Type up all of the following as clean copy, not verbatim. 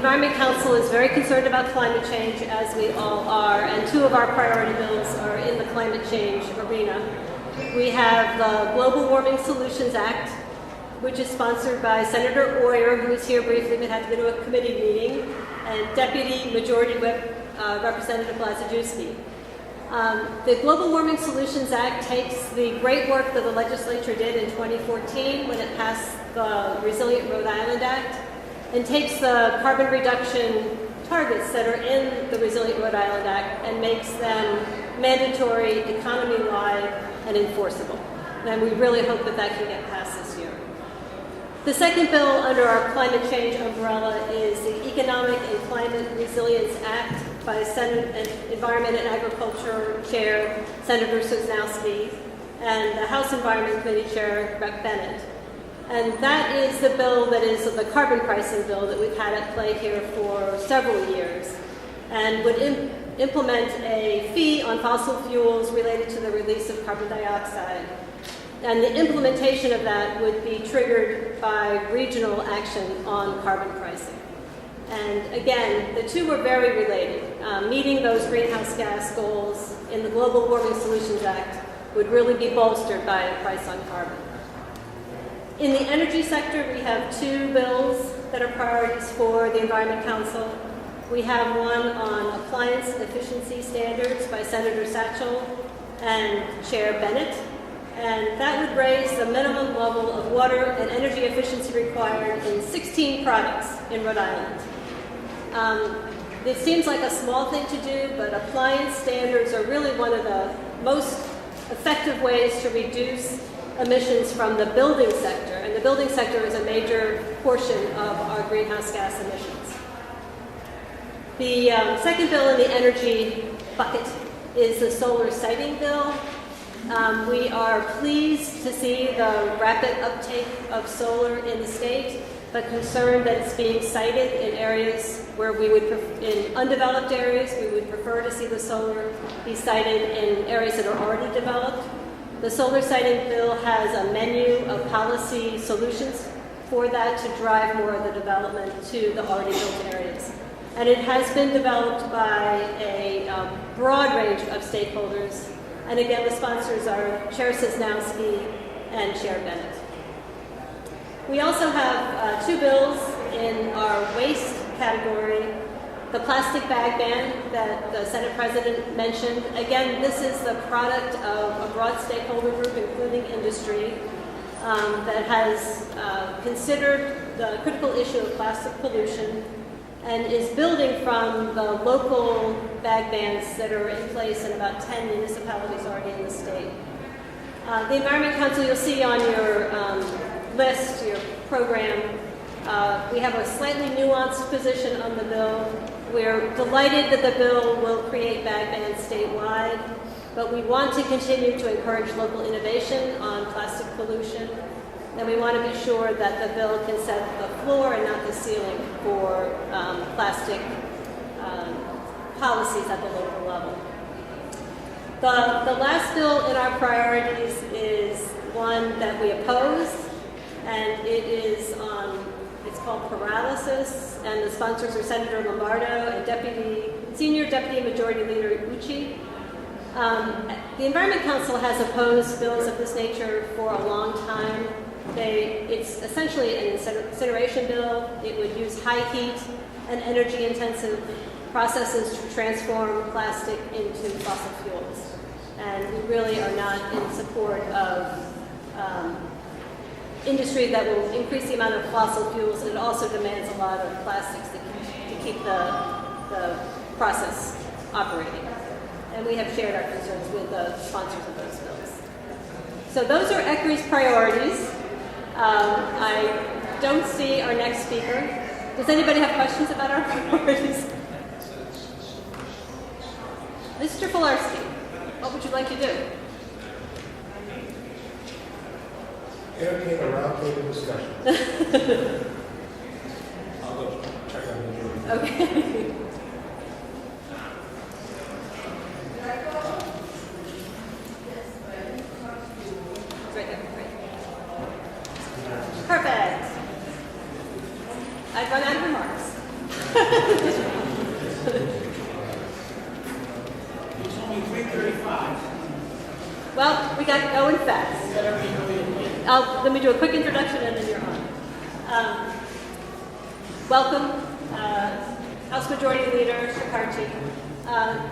Environment Council is very concerned about climate change, as we all are, and two of our priority bills are in the climate change arena. We have the Global Warming Solutions Act, which is sponsored by Senator Oyer, who is here briefly but had to go to a committee meeting, and Deputy Majority Whip Representative Blazajewski. The Global Warming Solutions Act takes the great work that the legislature did in 2014 when it passed the Resilient Rhode Island Act, and takes the carbon reduction targets that are in the Resilient Rhode Island Act and makes them mandatory, economy-wide, and enforceable. And we really hope that that can get passed this year. The second bill under our climate change umbrella is the Economic and Climate Resilience Act by Senate Environment and Agriculture Chair Senator Sosnowski and the House Environment Committee Chair Rick Bennett. And that is the bill that is the carbon pricing bill that we've had at play here for several years, and would implement a fee on fossil fuels related to the release of carbon dioxide. And the implementation of that would be triggered by regional action on carbon pricing. And again, the two are very related. Meeting those greenhouse gas goals in the Global Warming Solutions Act would really be bolstered by a price on carbon. In the energy sector, we have two bills that are priorities for the Environment Council. We have one on appliance efficiency standards by Senator Satchel and Chair Bennett. And that would raise the minimum level of water and energy efficiency required in 16 products in Rhode Island. It seems like a small thing to do, but appliance standards are really one of the most effective ways to reduce emissions from the building sector. And the building sector is a major portion of our greenhouse gas emissions. The second bill in the energy bucket is the solar siting bill. We are pleased to see the rapid uptake of solar in the state, but concerned that it's being sited in areas where we would, in undeveloped areas, we would prefer to see the solar be sited in areas that are already developed. The solar siting bill has a menu of policy solutions for that to drive more of the development to the already built areas. And it has been developed by a broad range of stakeholders. And again, the sponsors are Chair Sosnowski and Chair Bennett. We also have two bills in our waste category. The plastic bag ban that the Senate President mentioned. Again, this is the product of a broad stakeholder group, including industry, that has considered the critical issue of plastic pollution and is building from the local bag bans that are in place in about 10 municipalities already in the state. The Environment Council, you'll see on your list, your program, we have a slightly nuanced position on the bill. We're delighted that the bill will create bag bans statewide, but we want to continue to encourage local innovation on plastic pollution, and we want to be sure that the bill can set the floor and not the ceiling for plastic policies at the local level. The last bill in our priorities is one that we oppose, and it is it's called paralysis, and the sponsors are Senator Lombardo and Senior Deputy Majority Leader Ucci. The Environment Council has opposed bills of this nature for a long time. It's essentially an incineration bill. It would use high heat and energy-intensive processes to transform plastic into fossil fuels. And we really are not in support of industry that will increase the amount of fossil fuels, and it also demands a lot of plastics to keep the process operating. And we have shared our concerns with the sponsors of those bills. So those are ECRI's priorities. I don't see our next speaker. Does anybody have questions about our priorities? Mr. Filarski, what would you like to do? Entertain a roundtable discussion. I'll go check on the jury. Okay. It's right there. Right. Perfect. I've run out of remarks. It's only 3:35. Well, we got going fast. Let me do a quick introduction and then you're on. Welcome, House Majority Leader Shekarchi.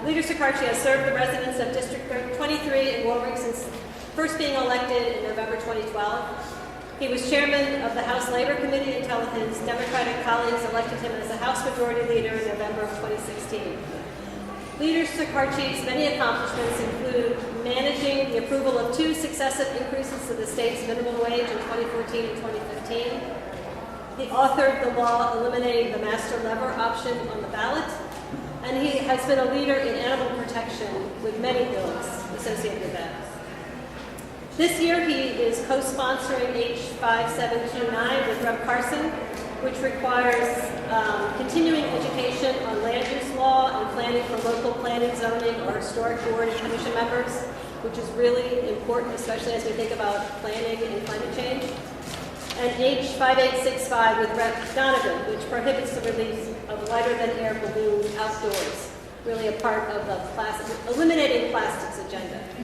Leader Shekarchi has served the residents of District 23 in Warwick since first being elected in November 2012. He was chairman of the House Labor Committee until his Democratic colleagues elected him as a House Majority Leader in November of 2016. Leader Shekarchi's many accomplishments include managing the approval of 2 successive increases to the state's minimum wage in 2014 and 2015. He authored the law eliminating the master lever option on the ballot, and he has been a leader in animal protection with many bills associated with that. This year he is co-sponsoring H5729 with Rep. Carson, which requires continuing education on land use law and planning for local planning, zoning, or historic board and commission members, which is really important, especially as we think about planning and climate change. And H5865 with Rep. Donovan, which prohibits the release of lighter-than-air balloons outdoors, really a part of the eliminating plastics agenda.